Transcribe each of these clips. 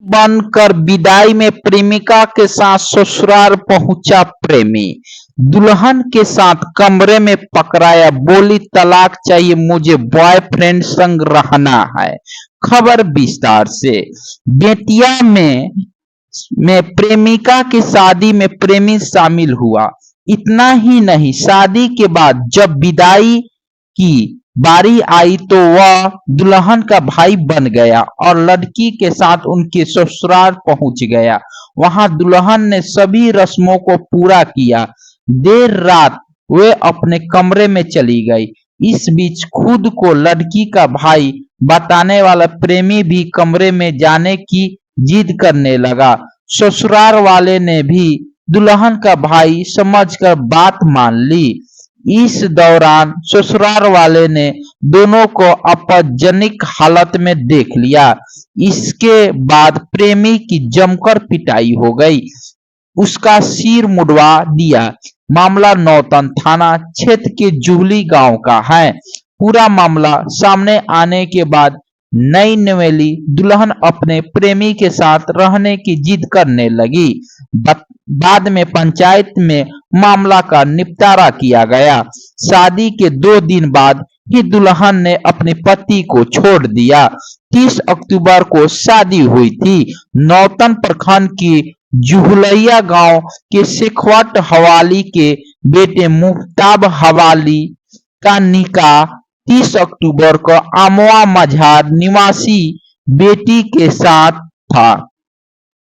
बनकर विदाई में प्रेमिका के साथ ससुराल पहुंचा प्रेमी। दुल्हन के साथ कमरे में पकड़ाया, बोली तलाक चाहिए, मुझे बॉयफ्रेंड संग रहना है। खबर विस्तार से। बेतिया में प्रेमिका की शादी में प्रेमी शामिल हुआ। इतना ही नहीं, शादी के बाद जब विदाई की बारी आई तो वह दुल्हन का भाई बन गया और लड़की के साथ उनके ससुराल पहुंच गया। वहां दुल्हन ने सभी रस्मों को पूरा किया। देर रात वे अपने कमरे में चली गई। इस बीच खुद को लड़की का भाई बताने वाला प्रेमी भी कमरे में जाने की जिद करने लगा। ससुराल वाले ने भी दुल्हन का भाई समझकर बात मान ली। इस दौरान ससुराल वाले ने दोनों को अपमानजनक हालत में देख लिया। इसके बाद प्रेमी की जमकर पिटाई हो गई, उसका सिर मुड़वा दिया। मामला नौतन थाना क्षेत्र के जुहली गांव का है। पूरा मामला सामने आने के बाद नई नवेली दुल्हन अपने प्रेमी के साथ रहने की जिद करने लगी। बाद में पंचायत में मामला का निपटारा किया गया। शादी के 2 दिन बाद ही दुल्हन ने अपने पति को छोड़ दिया। 30 अक्टूबर को शादी हुई थी। नौतन प्रखंड की जुहलैया गांव के शेखवट हवाली के बेटे मुफ्ताब हवाली का निकाह 30 अक्टूबर को अमवा मझार निवासी बेटी के साथ था।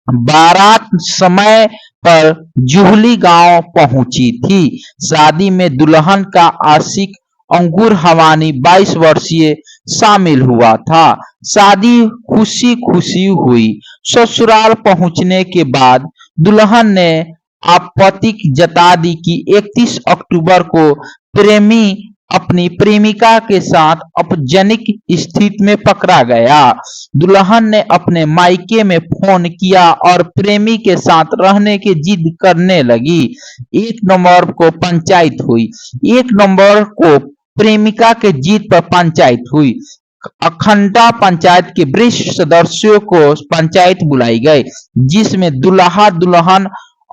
बारात समय पर जुहली गांव पहुंची थी। शादी में दुल्हन का आशिक अंकुर हवानी 22 वर्षीय शामिल हुआ था। शादी खुशी खुशी हुई। ससुराल पहुंचने के बाद दुल्हन ने आपत्ति जता दी कि 31 अक्टूबर को प्रेमी अपनी प्रेमिका के साथ अपमानजनक स्थिति में पकड़ा गया। दुल्हन ने अपने मायके में फोन किया और प्रेमी के साथ रहने की जिद करने लगी। 1 नवंबर को पंचायत हुई। 1 नवंबर को प्रेमिका के जिद पर पंचायत हुई। अखंडा पंचायत के वरिष्ठ सदस्यों को पंचायत बुलाई गई, जिसमें दूल्हा दुल्हन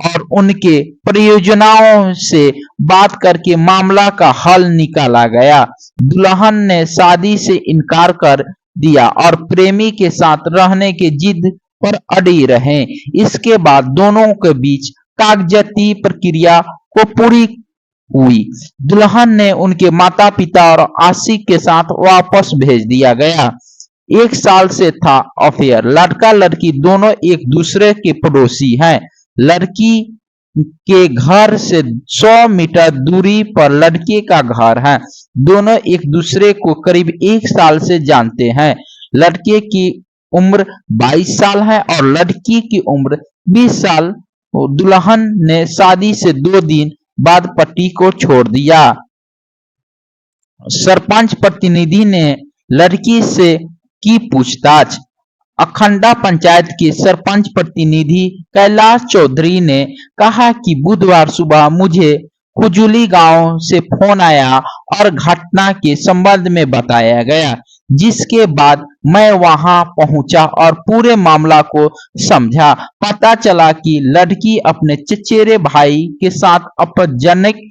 और उनके परिजनों से बात करके मामला का हल निकाला गया। दुल्हन ने शादी से इनकार कर दिया और प्रेमी के साथ रहने की जिद पर अड़ी रहे। इसके बाद दोनों के बीच कागजाती प्रक्रिया को पूरी हुई। दुल्हन ने उनके माता पिता और आशिक के साथ वापस भेज दिया गया। 1 साल से था अफेयर। लड़का लड़की दोनों एक दूसरे के पड़ोसी हैं। लड़की के घर से 100 मीटर दूरी पर लड़के का घर है। दोनों एक दूसरे को करीब 1 साल से जानते हैं। लड़के की उम्र 22 साल है और लड़की की उम्र 20 साल। दुल्हन ने शादी से 2 दिन बाद पति को छोड़ दिया। सरपंच प्रतिनिधि ने लड़की से की पूछताछ। अखंडा पंचायत के सरपंच प्रतिनिधि कैलाश चौधरी ने कहा कि बुधवार सुबह मुझे खुजुली गांव से फोन आया और घटना के संबंध में बताया गया, जिसके बाद मैं वहां पहुंचा और पूरे मामला को समझा। पता चला कि लड़की अपने चचेरे भाई के साथ अपमानजनक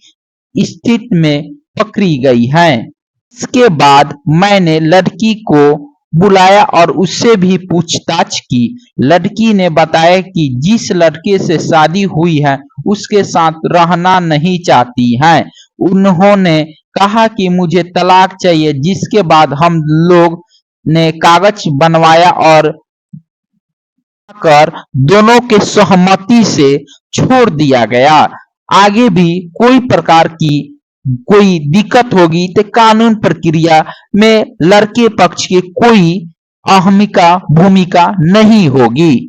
स्थिति में पकड़ी गई है। इसके बाद मैंने लड़की को बुलाया और उससे भी पूछताछ की। लड़की ने बताया कि जिस लड़के से शादी हुई है उसके साथ रहना नहीं चाहती है। उन्होंने कहा कि मुझे तलाक चाहिए, जिसके बाद हम लोग ने कागज बनवाया और कर दोनों के सहमति से छोड़ दिया गया। आगे भी कोई प्रकार की कोई दिक्कत होगी तो कानून प्रक्रिया में लड़के पक्ष की कोई अहमिका भूमिका नहीं होगी।